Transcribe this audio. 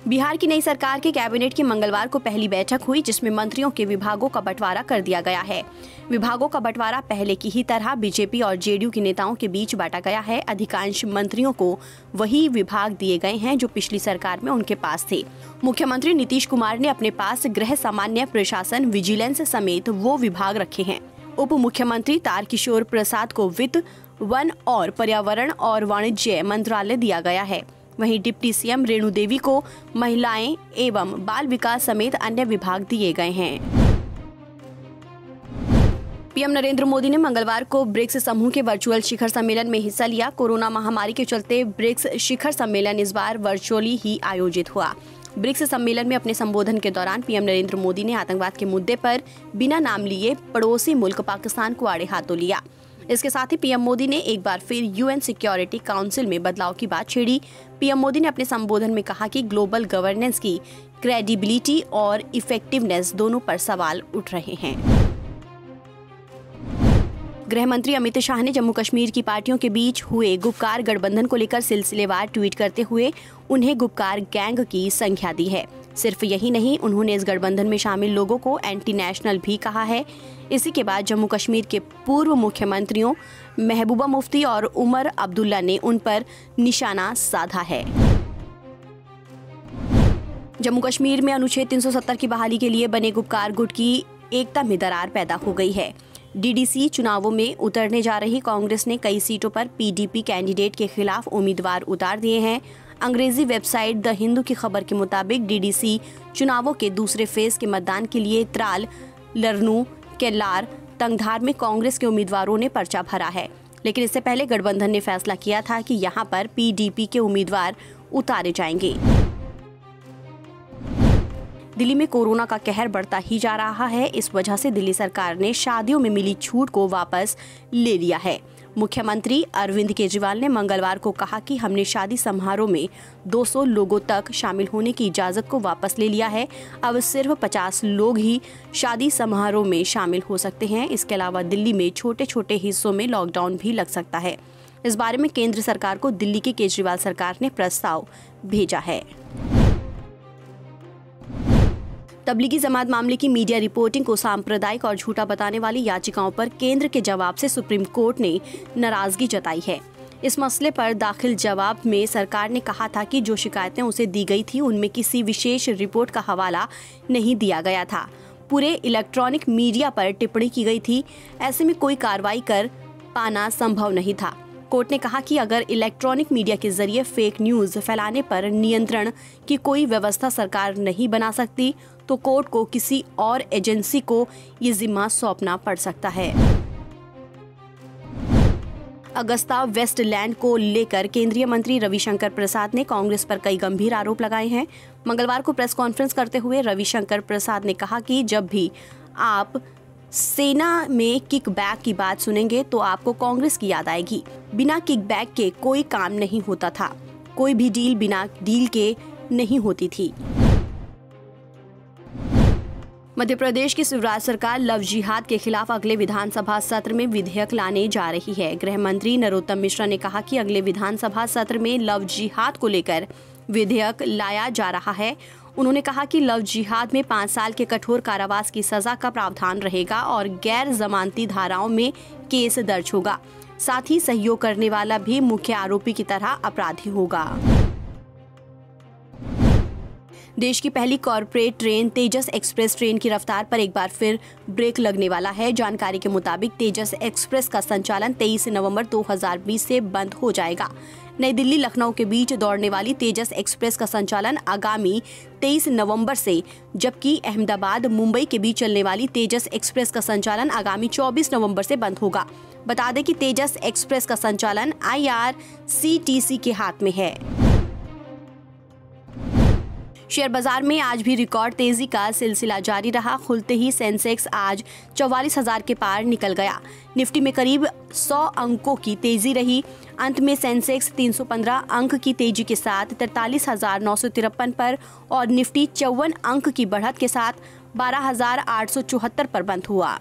बिहार की नई सरकार के कैबिनेट की मंगलवार को पहली बैठक हुई, जिसमें मंत्रियों के विभागों का बंटवारा कर दिया गया है। विभागों का बंटवारा पहले की ही तरह बीजेपी और जेडीयू के नेताओं के बीच बांटा गया है। अधिकांश मंत्रियों को वही विभाग दिए गए हैं जो पिछली सरकार में उनके पास थे। मुख्यमंत्री नीतीश कुमार ने अपने पास गृह, सामान्य प्रशासन, विजिलेंस समेत वो विभाग रखे हैं। उप मुख्यमंत्री तारकिशोर प्रसाद को वित्त, वन और पर्यावरण और वाणिज्य मंत्रालय दिया गया है। वहीं डिप्टी सीएम रेणु देवी को महिलाएं एवं बाल विकास समेत अन्य विभाग दिए गए हैं। पीएम नरेंद्र मोदी ने मंगलवार को ब्रिक्स समूह के वर्चुअल शिखर सम्मेलन में हिस्सा लिया। कोरोना महामारी के चलते ब्रिक्स शिखर सम्मेलन इस बार वर्चुअली ही आयोजित हुआ। ब्रिक्स सम्मेलन में अपने संबोधन के दौरान पीएम नरेंद्र मोदी ने आतंकवाद के मुद्दे पर बिना नाम लिए पड़ोसी मुल्क पाकिस्तान को आड़े हाथों लिया। इसके साथ ही पीएम मोदी ने एक बार फिर यूएन सिक्योरिटी काउंसिल में बदलाव की बात छेड़ी। पीएम मोदी ने अपने संबोधन में कहा कि ग्लोबल गवर्नेंस की क्रेडिबिलिटी और इफेक्टिवनेस दोनों पर सवाल उठ रहे हैं। गृह मंत्री अमित शाह ने जम्मू कश्मीर की पार्टियों के बीच हुए गुपकार गठबंधन को लेकर सिलसिलेवार ट्वीट करते हुए उन्हें गुपकार गैंग की संज्ञा दी है। सिर्फ यही नहीं, उन्होंने इस गठबंधन में शामिल लोगों को एंटी नेशनल भी कहा है। इसी के बाद जम्मू कश्मीर के पूर्व मुख्यमंत्रियों महबूबा मुफ्ती और उमर अब्दुल्ला ने उन पर निशाना साधा है। जम्मू कश्मीर में अनुच्छेद 370 की बहाली के लिए बने गुपकार गुट की एकता में दरार पैदा हो गई है। डीडीसी चुनावों में उतरने जा रही कांग्रेस ने कई सीटों पर पीडीपी कैंडिडेट के खिलाफ उम्मीदवार उतार दिए हैं। अंग्रेजी वेबसाइट द हिंदू की खबर के मुताबिक डीडीसी चुनावों के दूसरे फेज के मतदान के लिए त्राल, लरनू, केल्लार, तंगधार में कांग्रेस के उम्मीदवारों ने पर्चा भरा है। लेकिन इससे पहले गठबंधन ने फैसला किया था कि यहां पर पीडीपी के उम्मीदवार उतारे जाएंगे। दिल्ली में कोरोना का कहर बढ़ता ही जा रहा है। इस वजह से दिल्ली सरकार ने शादियों में मिली छूट को वापस ले लिया है। मुख्यमंत्री अरविंद केजरीवाल ने मंगलवार को कहा कि हमने शादी समारोह में 200 लोगों तक शामिल होने की इजाजत को वापस ले लिया है। अब सिर्फ 50 लोग ही शादी समारोह में शामिल हो सकते हैं। इसके अलावा दिल्ली में छोटे छोटे हिस्सों में लॉकडाउन भी लग सकता है। इस बारे में केंद्र सरकार को दिल्ली की केजरीवाल सरकार ने प्रस्ताव भेजा है। तबलीगी जमात मामले की मीडिया रिपोर्टिंग को सांप्रदायिक और झूठा बताने वाली याचिकाओं पर केंद्र के जवाब से सुप्रीम कोर्ट ने नाराजगी जताई है। इस मसले पर दाखिल जवाब में सरकार ने कहा था कि जो शिकायतें उसे दी गई थी उनमें किसी विशेष रिपोर्ट का हवाला नहीं दिया गया था। पूरे इलेक्ट्रॉनिक मीडिया पर टिप्पणी की गई थी। ऐसे में कोई कार्रवाई कर पाना संभव नहीं था। कोर्ट ने कहा कि अगर इलेक्ट्रॉनिक मीडिया के जरिए फेक न्यूज फैलाने पर नियंत्रण की कोई व्यवस्था सरकार नहीं बना सकती तो कोर्ट को किसी और एजेंसी को ये जिम्मा सौंपना पड़ सकता है। अगस्ता वेस्टलैंड को लेकर केंद्रीय मंत्री रविशंकर प्रसाद ने कांग्रेस पर कई गंभीर आरोप लगाए हैं। मंगलवार को प्रेस कॉन्फ्रेंस करते हुए रविशंकर प्रसाद ने कहा कि जब भी आप सेना में किकबैक की बात सुनेंगे तो आपको कांग्रेस की याद आएगी। बिना किकबैक के कोई काम नहीं होता था। कोई भी डील बिना डील के नहीं होती थी। मध्य प्रदेश की शिवराज सरकार लव जिहाद के खिलाफ अगले विधानसभा सत्र में विधेयक लाने जा रही है। गृह मंत्री नरोत्तम मिश्रा ने कहा कि अगले विधानसभा सत्र में लव जिहाद को लेकर विधेयक लाया जा रहा है। उन्होंने कहा कि लव जिहाद में 5 साल के कठोर कारावास की सजा का प्रावधान रहेगा और गैर जमानती धाराओं में केस दर्ज होगा। साथ ही सहयोग करने वाला भी मुख्य आरोपी की तरह अपराधी होगा। देश की पहली कॉर्पोरेट ट्रेन तेजस एक्सप्रेस ट्रेन की रफ्तार पर एक बार फिर ब्रेक लगने वाला है। जानकारी के मुताबिक तेजस एक्सप्रेस का संचालन 23 नवंबर 2020 से बंद हो जाएगा। नई दिल्ली लखनऊ के बीच दौड़ने वाली तेजस एक्सप्रेस का संचालन आगामी 23 नवंबर से, जबकि अहमदाबाद मुंबई के बीच चलने वाली तेजस एक्सप्रेस का संचालन आगामी 24 नवंबर से बंद होगा। बता दें कि तेजस एक्सप्रेस का संचालन IRCTC के हाथ में है। शेयर बाजार में आज भी रिकॉर्ड तेजी का सिलसिला जारी रहा। खुलते ही सेंसेक्स आज 44,000 के पार निकल गया। निफ्टी में करीब 100 अंकों की तेजी रही। अंत में सेंसेक्स 315 अंक की तेजी के साथ 43,953 पर और निफ्टी 54 अंक की बढ़त के साथ 12,874 पर बंद हुआ।